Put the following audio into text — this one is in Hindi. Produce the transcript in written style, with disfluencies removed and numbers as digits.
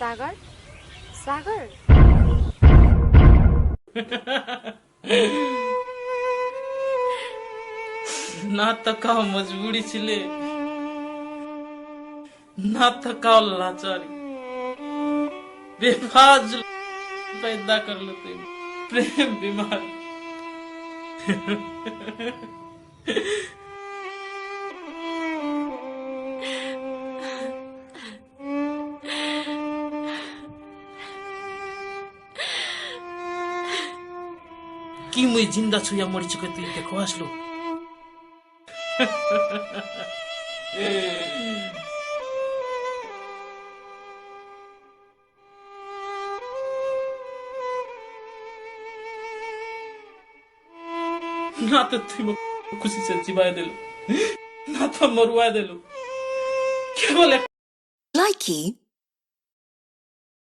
सागर सागर ना तकाओ मजबूरी छिले ना तकाओ लाचारी बेफाज पैदा कर लेते प्रेम बीमारी। कि मुई जिंदा छु या मरि चुके तुई देखो आसलो। ना तो तुम खुशी से जिवाए देलो ना तो मरुआ देलो केवल Likey